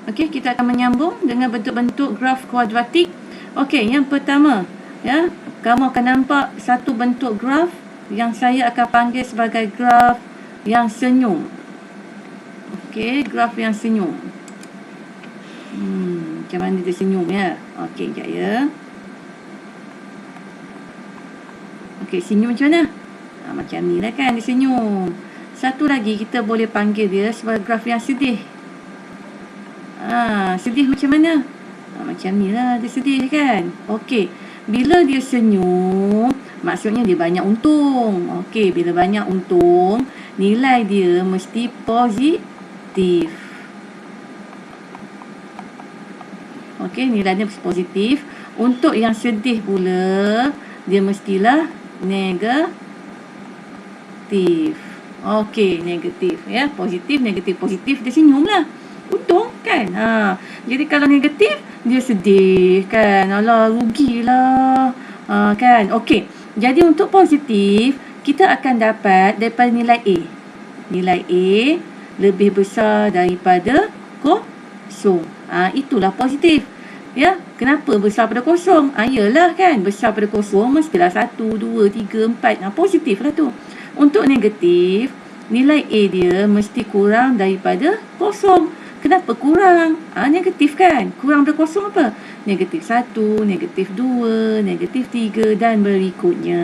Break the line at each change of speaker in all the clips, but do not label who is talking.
Okey, kita akan menyambung dengan bentuk-bentuk graf kuadratik. Okey, yang pertama, ya, kamu akan nampak satu bentuk graf yang saya akan panggil sebagai graf yang senyum. Okey, graf yang senyum. Macam mana dia senyum ya? Okey, sekejap ya. Okey, senyum macam mana? Macam ni lah kan dia senyum. Satu lagi kita boleh panggil dia sebagai graf yang sedih. Sedih macam mana? Macam ni lah dia sedih kan. Okey, bila dia senyum, maksudnya dia banyak untung. Okey, bila banyak untung, nilai dia mesti positif. Okey, nilai dia mesti positif. Untuk yang sedih pula, dia mestilah negatif. Okey, negatif ya. Positif, negatif, positif, dia senyum lah. Untung kan. Jadi kalau negatif, dia sedih kan. Alah, rugilah. Kan. Okey. Jadi untuk positif, kita akan dapat daripada nilai A. Nilai A lebih besar daripada kosong. Itulah positif. Ya, kenapa besar pada kosong? Yalah kan, besar pada kosong mestilah 1, 2, 3, 4. Positif lah tu. Untuk negatif, nilai A dia mesti kurang daripada kosong. Kenapa kurang? Negatif kan? Kurang dari kosong apa? Negatif 1, negatif 2, negatif 3 dan berikutnya.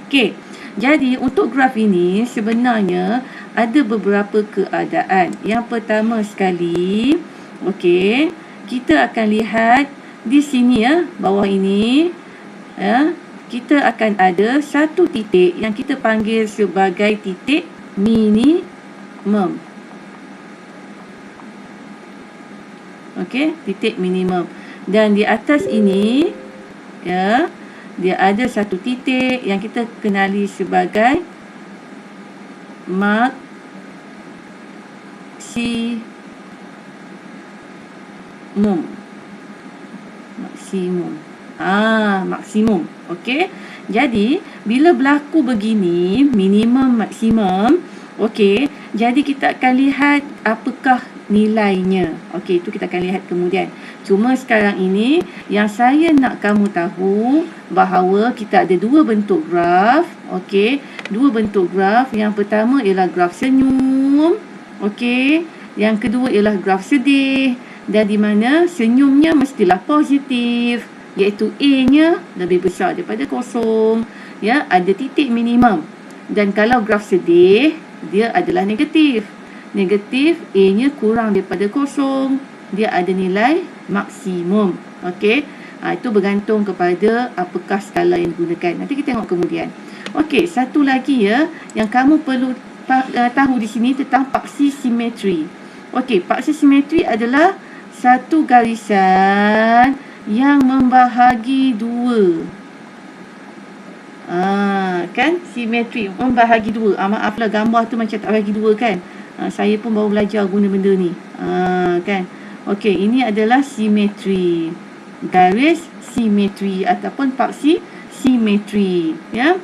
Okey. Jadi untuk graf ini sebenarnya ada beberapa keadaan. Yang pertama sekali, okey, kita akan lihat di sini ya, bawah ini ya, kita akan ada satu titik yang kita panggil sebagai titik minimum. Okey, titik minimum. Dan di atas ini ya, dia ada satu titik yang kita kenali sebagai maksimum. Maksimum. Okey. Jadi, bila berlaku begini, minimum, maksimum, okey, jadi kita akan lihat apakah nilainya. Okey, itu kita akan lihat kemudian. Cuma sekarang ini yang saya nak kamu tahu bahawa kita ada dua bentuk graf. Okey, dua bentuk graf. Yang pertama ialah graf senyum. Okey, yang kedua ialah graf sedih. Dan di mana senyumnya mestilah positif, iaitu A-nya lebih besar daripada kosong. Ya, ada titik minimum. Dan kalau graf sedih, dia adalah negatif. Negatif, A-nya kurang daripada kosong. Dia ada nilai maksimum. Okey. Itu bergantung kepada apakah skala yang digunakan. Nanti kita tengok kemudian. Okey, satu lagi ya yang kamu perlu tahu di sini tentang paksi simetri. Okey, paksi simetri adalah satu garisan yang membahagi dua. Kan? Simetri membahagi dua. Maaflah, gambar tu macam tak bagi dua kan. Saya pun baru belajar guna benda ni. Kan? Okey, ini adalah simetri. Garis simetri ataupun paksi simetri. Ya.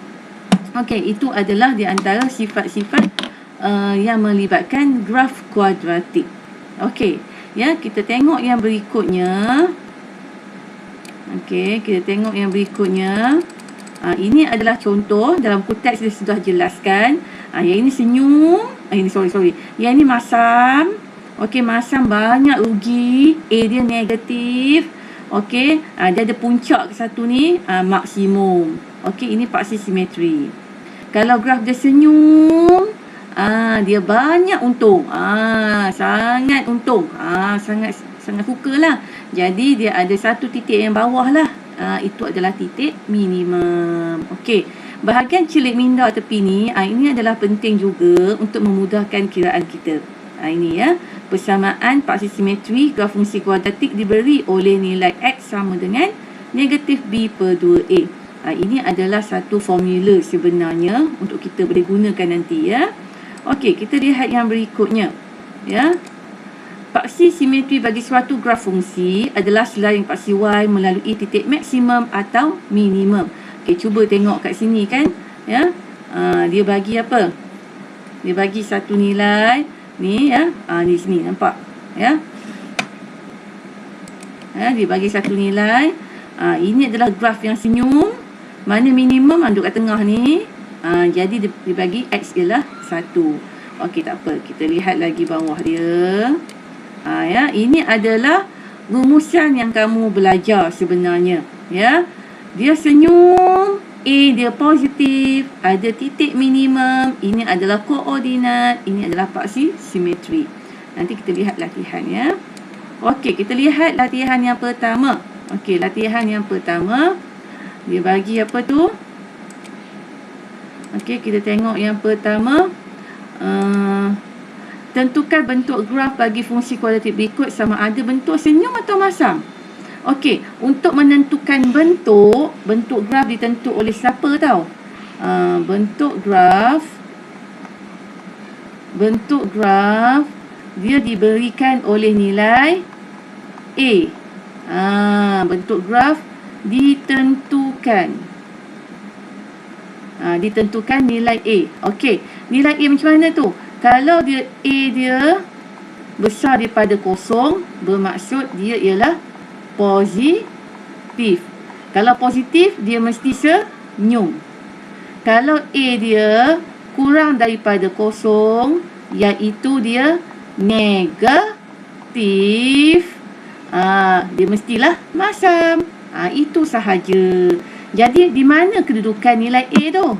Okey, itu adalah di antara sifat-sifat yang melibatkan graf kuadratik. Okey. Ya, kita tengok yang berikutnya. Okey, kita tengok yang berikutnya. Ini adalah contoh dalam konteks dia sudah jelaskan. Yang ini senyum. Ini sorry. Yang ini masam. Okey, masam banyak rugi. A dia negatif. Okey, dia ada puncak ke satu ni, maksimum. Okey, ini paksi simetri. Kalau graf dia senyum, dia banyak untung. Sangat untung. Sangat suka lah. Jadi dia ada satu titik yang bawah lah. Itu adalah titik minimum. Okey. Bahagian celik minda tepi ni, ini adalah penting juga untuk memudahkan kiraan kita. Ini ya. Persamaan paksi simetri graf fungsi kuadratik diberi oleh nilai X sama dengan negatif B per 2A. Ini adalah satu formula sebenarnya untuk kita boleh gunakan nanti ya. Okey, kita lihat yang berikutnya. Ya. Paksi simetri bagi suatu graf fungsi adalah selain paksi Y melalui titik maksimum atau minimum. Okey, cuba tengok kat sini kan. Ya. Dia bagi apa? Dia bagi satu nilai ni ya. Di sini nampak ya. Dia bagi satu nilai. Ini adalah graf yang senyum. Mana minimum duduk kat tengah ni. Jadi dia bagi X ialah 1. Okey, tak apa. Kita lihat lagi bawah dia. Ini adalah rumusan yang kamu belajar sebenarnya. Ya. Dia senyum. A dia positif. Ada titik minimum. Ini adalah koordinat. Ini adalah paksi simetri. Nanti kita lihat latihan ya. Okey, kita lihat latihan yang pertama. Okey, latihan yang pertama. Dia bagi apa tu? Okey, kita tengok yang pertama. Tentukan bentuk graf bagi fungsi kualitatif berikut sama ada bentuk senyum atau masam. Okey, untuk menentukan bentuk graf ditentu oleh siapa tahu? Bentuk graf dia diberikan oleh nilai A. Bentuk graf ditentukan nilai A. Okey, nilai A macam mana tu? Kalau dia A dia besar daripada kosong, bermaksud dia ialah positif. Kalau positif, dia mesti senyum. Kalau A dia kurang daripada kosong, iaitu dia negatif, dia mestilah masam. Itu sahaja. Jadi, di mana kedudukan nilai A tu?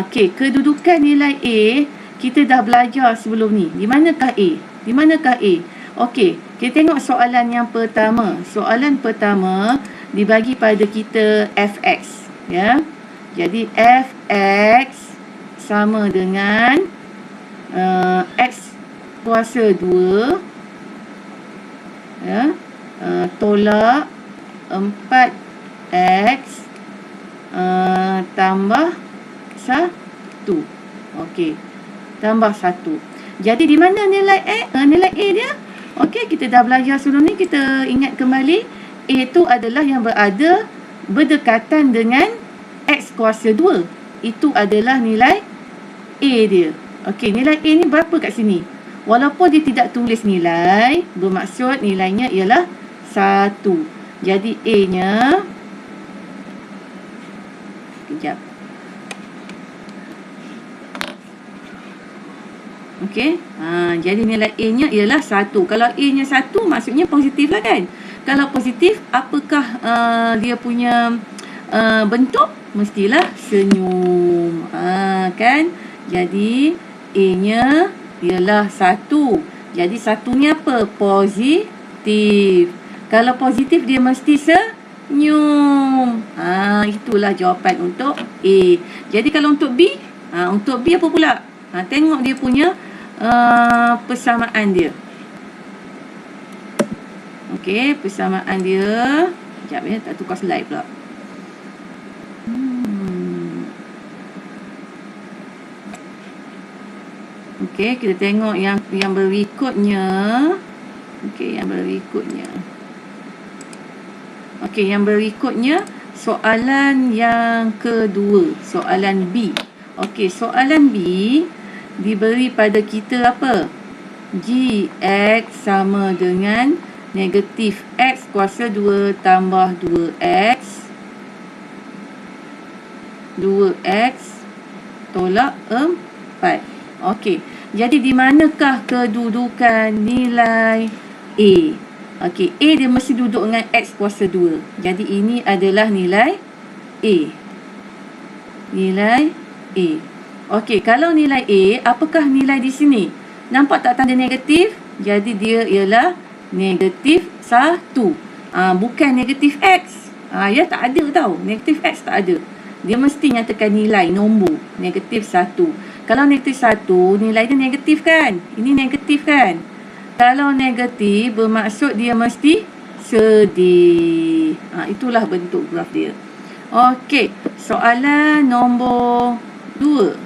Okey, kedudukan nilai A, kita dah belajar sebelum ni. Di manakah A? Di manakah A? Okey, kita tengok soalan yang pertama. Soalan pertama dibagi pada kita fx. Ya. Jadi, fx sama dengan x kuasa 2 ya, tolak 4x tambah 1. Okey, tambah 1. Jadi di mana nilai A dia? Okey, kita dah belajar sebelum ni, kita ingat kembali. A tu adalah yang berada berdekatan dengan x kuasa 2. Itu adalah nilai A dia. Okey, nilai A ni berapa kat sini? Walaupun dia tidak tulis nilai, bermaksud nilainya ialah 1. Jadi A-nya, kejap. Okey, jadi nilai A-nya ialah 1. Kalau A-nya 1, maksudnya positif lah kan? Kalau positif, apakah dia punya bentuk? Mestilah senyum. Kan? Jadi A-nya ialah 1. Jadi satunya apa? Positif. Kalau positif, dia mesti senyum. Itulah jawapan untuk A. Jadi kalau untuk B, untuk B apa pula? Tengok dia punya persamaan dia. Okey, persamaan dia. Sekejap ya, tak tukar slide pula. Okey, kita tengok yang berikutnya. Okey, yang berikutnya. Okey, yang berikutnya soalan yang kedua, soalan B. Okey, soalan B diberi pada kita apa? Gx sama dengan negatif x kuasa 2 tambah 2x tolak 4. Okey, jadi di manakah kedudukan nilai A? Okey, A dia mesti duduk dengan x kuasa 2. Jadi ini adalah nilai A. Nilai A. Okey, kalau nilai A, apakah nilai di sini? Nampak tak tanda negatif? Jadi dia ialah negatif 1. Bukan negatif X. Ya, tak ada tau. Negatif X tak ada. Dia mesti nyatakan nilai nombor negatif 1. Kalau negatif 1, nilai dia negatif kan? Ini negatif kan? Kalau negatif, bermaksud dia mesti sedih. Itulah bentuk graf dia. Okey, soalan nombor 2.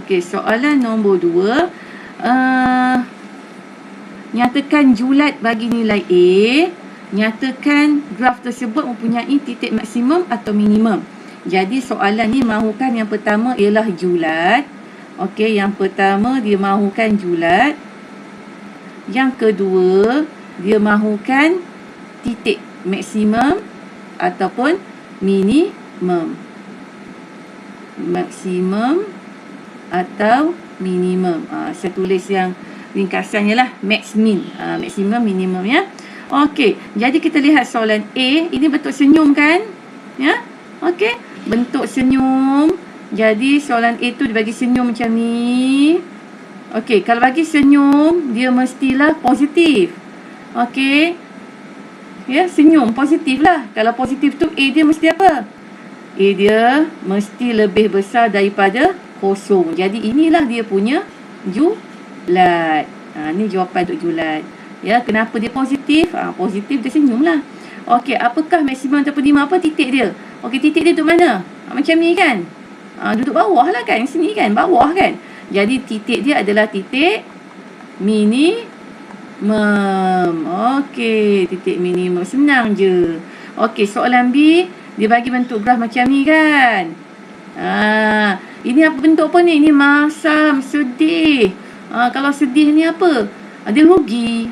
Okey, soalan nombor 2. Nyatakan julat bagi nilai A. Nyatakan graf tersebut mempunyai titik maksimum atau minimum. Jadi soalan ni mahukan yang pertama ialah julat. Okey, yang pertama dia mahukan julat. Yang kedua, dia mahukan titik maksimum ataupun minimum. Maksimum atau minimum. Saya tulis yang ringkasannya lah, max min. Maksimum, minimum ya. Okey, jadi kita lihat soalan A, ini bentuk senyum kan? Ya. Okey, bentuk senyum. Jadi soalan A tu dibagi senyum macam ni. Okey, kalau bagi senyum, dia mestilah positif. Okey. Ya, senyum positif lah. Kalau positif tu A dia mesti apa? A dia mesti lebih besar daripada kosong. Jadi inilah dia punya julat. Ni jawapan untuk julat. Ya, kenapa dia positif? Positif dia senyum lah. Okey, apakah maksimum ataupun minimum? Apa titik dia? Okey, titik dia duduk mana? Macam ni kan? Duduk bawah lah kan? Sini kan? Bawah kan? Jadi titik dia adalah titik minimum. Okey, titik minimum. Senang je. Okey, soalan B, dia bagi bentuk graf macam ni kan? Ini apa bentuk apa ni? Ini masam, sedih. Kalau sedih ni apa? Dia rugi.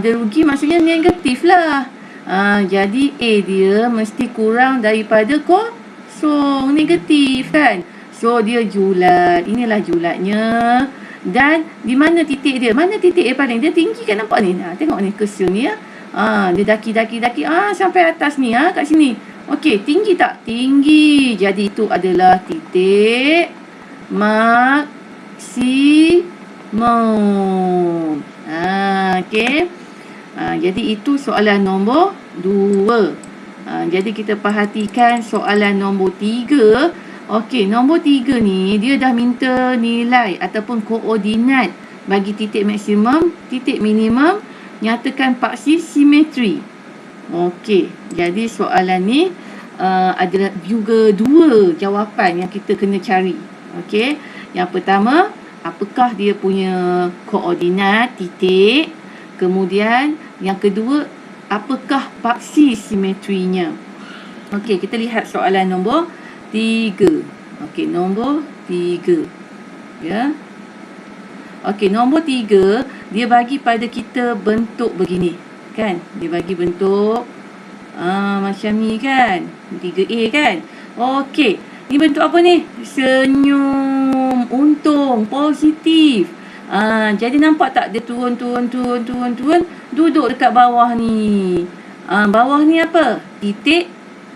Dia rugi maksudnya negatif lah. Jadi A dia mesti kurang daripada kosong. Negatif kan? So dia julat. Inilah julatnya. Dan di mana titik dia? Mana titik dia paling? Dia tinggi kan, nampak ni? Tengok ni curser ni ya. Dia daki. Sampai atas ni kat sini. Okey, tinggi tak? Tinggi. Jadi itu adalah titik maksimum. Okey. Jadi itu soalan nombor 2. Jadi kita perhatikan soalan nombor 3. Okey, nombor 3 ni dia dah minta nilai ataupun koordinat bagi titik maksimum, titik minimum, nyatakan paksi simetri. Okey, jadi soalan ni adalah juga 2 jawapan yang kita kena cari. Okey, yang pertama, apakah dia punya koordinat titik? Kemudian yang kedua, apakah paksi simetrinya? Okey, kita lihat soalan nombor 3. Okey, nombor 3. Ya. Okey, nombor 3, dia bagi pada kita bentuk begini. Kan? Dia bagi bentuk macam ni kan? 3A kan? Okey. Ni bentuk apa ni? Senyum. Untung. Positif. Jadi nampak tak dia turun. Duduk dekat bawah ni. Bawah ni apa? Titik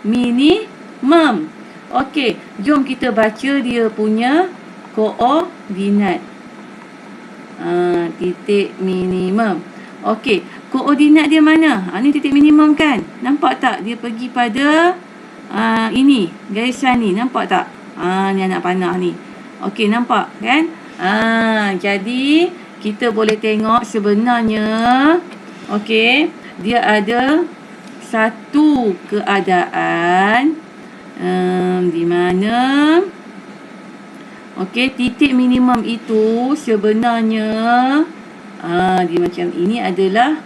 minimum. Okey. Jom kita baca dia punya koordinat. Titik minimum. Okey. Koordinat dia mana? Ni titik minimum kan? Nampak tak? Dia pergi pada ini. Garisan ni. Nampak tak? Ni anak panah ni. Okey, nampak kan? Jadi kita boleh tengok sebenarnya okey, dia ada satu keadaan di mana okey, titik minimum itu sebenarnya dia macam ini adalah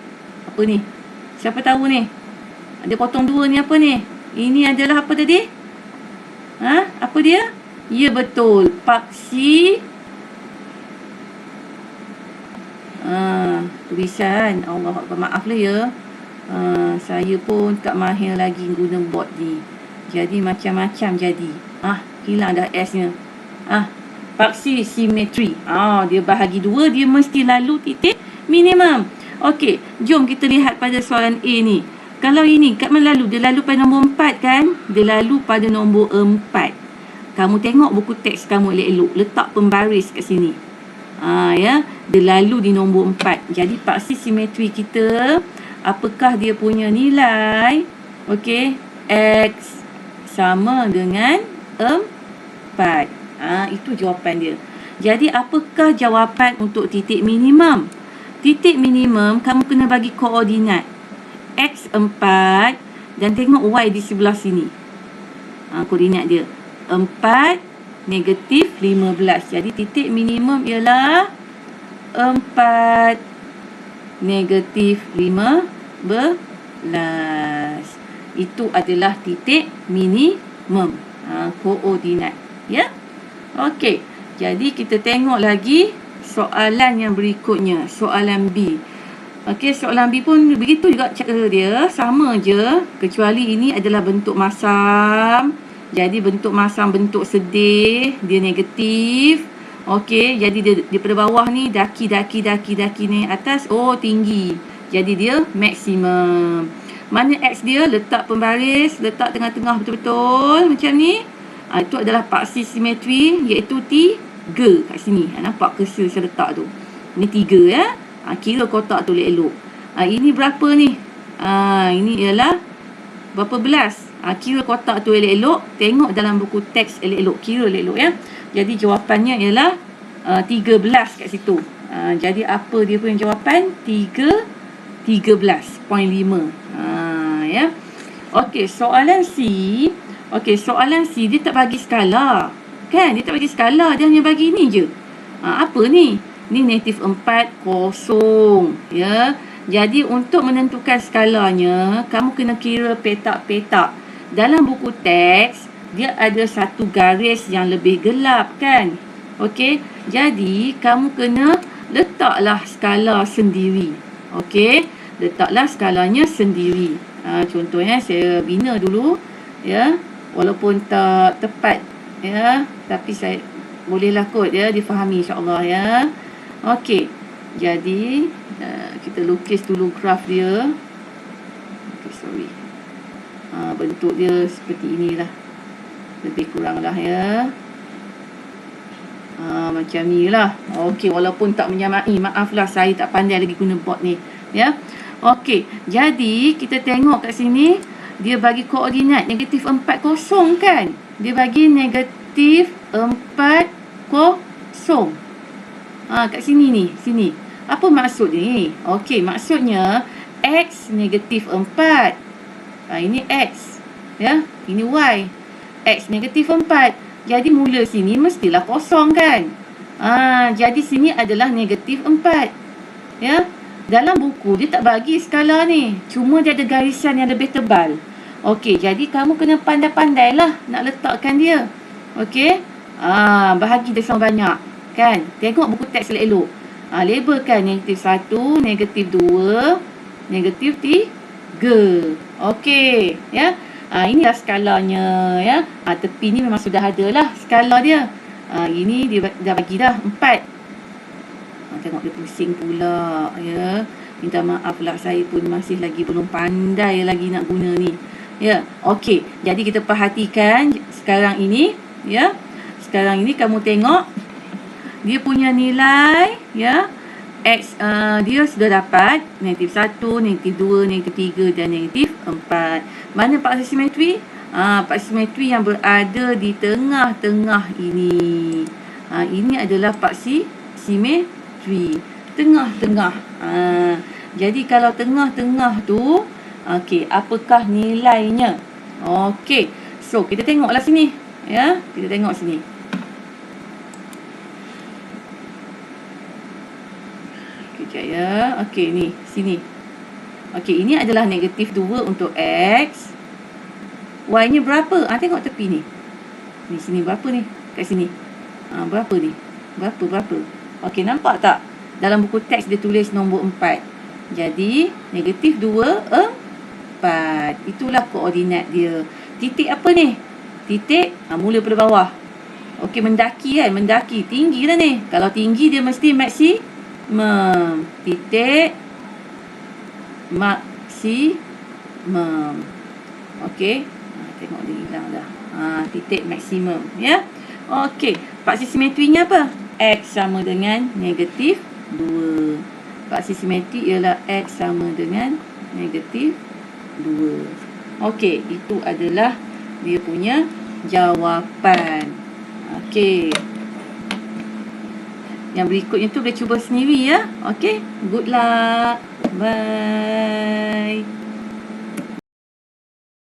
apa ni? Siapa tahu ni? Ada potong 2 ni apa ni? Ini adalah apa tadi? Apa dia? Ya, betul. Paksi tulisan. Allah Akbar, maaf lah ya. Saya pun tak mahir lagi guna board ni. Jadi macam-macam jadi. Hilang dah S-nya. Paksi simetri. Dia bahagi 2, dia mesti lalu titik minimum. Okey, jom kita lihat pada soalan A ni. Kalau ini kat mana lalu? Dia lalu pada nombor 4 kan? Dia lalu pada nombor 4. Kamu tengok buku teks kamu elok-elok. Letak pembaris kat sini. Ya, dia lalu di nombor 4. Jadi paksi simetri kita, apakah dia punya nilai? Okey, X sama dengan 4. Itu jawapan dia. Jadi apakah jawapan untuk titik minimum? Titik minimum kamu kena bagi koordinat X 4 dan tengok Y di sebelah sini. Koordinat dia 4 negatif 15. Jadi titik minimum ialah 4 negatif 15. Itu adalah titik minimum. Koordinat. Ya. Okey. Jadi kita tengok lagi soalan yang berikutnya. Soalan B. Okey, soalan B pun begitu juga cara dia, sama je, kecuali ini adalah bentuk masam. Jadi bentuk masam, bentuk sedih, dia negatif. Okey, jadi dia daripada bawah ni daki ni atas, oh tinggi. Jadi dia maksimum. Mana X dia? Letak pembaris, letak tengah-tengah betul-betul macam ni. Itu adalah paksi simetri, iaitu 3 kat sini. Nampak curser saya letak tu? Ni 3 ya. Kira kotak tu elok-elok. Ini berapa ni? Ini ialah berapa belas? Kira kotak tu elok-elok. Tengok dalam buku teks elok-elok. Kira elok-elok ya. Jadi jawapannya ialah 13 kat situ. Jadi apa dia punya jawapan? 13.5. Ya. Okey, soalan C. Okey, soalan C dia tak bagi skala. Kan? Dia tak bagi skala. Dia hanya bagi ni je. Apa ni? Ni negatif 4, kosong. Ya. Jadi untuk menentukan skalanya, kamu kena kira petak-petak. Dalam buku teks, dia ada satu garis yang lebih gelap kan? Okey. Jadi kamu kena letaklah skala sendiri. Okey. Letaklah skalanya sendiri. Contohnya saya bina dulu. Ya. Walaupun tak tepat. Ya. Tapi saya bolehlah kot ya. Difahami insyaAllah ya. Okey, jadi kita lukis dulu graf dia. Okey, sorry. Bentuk dia seperti inilah. Lebih kurang lah ya. Macam ni lah. Okey, walaupun tak menyamai. Maaflah, saya tak pandai lagi guna board ni. Ya. Okey, jadi kita tengok kat sini. Dia bagi koordinat negatif 4, kosong kan? Dia bagi negatif 4, kosong. Kat sini ni, sini. Apa maksud ni? Okey, maksudnya X negatif 4. Ini X. Ya, ini Y. X negatif 4. Jadi mula sini mestilah kosong kan? Jadi sini adalah negatif 4. Ya. Dalam buku dia tak bagi skala ni. Cuma dia ada garisan yang lebih tebal. Okey, jadi kamu kena pandai-pandailah nak letakkan dia. Okey? Bahagi dia sama banyak. Kan? Tengok buku teks elok-elok. Labelkan negatif 1, negatif 2, negatif 3. Okey. Ya. Inilah skalanya. Ya. Tepi ni memang sudah ada lah skala dia. Ini dia dah bagi dah 4. Tengok dia pusing pula. Ya. Minta maaf lah, saya pun masih lagi belum pandai lagi nak guna ni. Ya. Okey. Jadi kita perhatikan sekarang ini. Ya. Sekarang ini kamu tengok. Dia punya nilai, ya, X, dia sudah dapat negatif 1, negatif 2, negatif 3 dan negatif 4. Mana paksi simetri? Paksi simetri yang berada di tengah-tengah ini. Ini adalah paksi simetri. Tengah-tengah. Jadi kalau tengah-tengah tu, okey, apakah nilainya? Okey. So, kita tengoklah sini. Ya, kita tengok sini. Ya. Okey, ni sini. Okey, ini adalah negatif 2 untuk X. Y ni berapa? Tengok tepi ni. Ni sini berapa ni? Kat sini. Berapa ni? Berapa? Okey, nampak tak? Dalam buku teks dia tulis nombor 4. Jadi, negatif 2, 4. Itulah koordinat dia. Titik apa ni? Titik, mula pada bawah. Okey, mendaki kan? Mendaki. Tinggi lah ni. Kalau tinggi dia mesti titik maksimum. Okey. Tengok dia hilang dah. Titik maksimum. Ya. Okey. Paksi simetrinya apa? X sama dengan negatif 2. Paksi simetri ialah X sama dengan negatif 2. Okey. Itu adalah dia punya jawapan. Okey. Yang berikutnya tu boleh cuba sendiri ya. Okey. Good luck. Bye.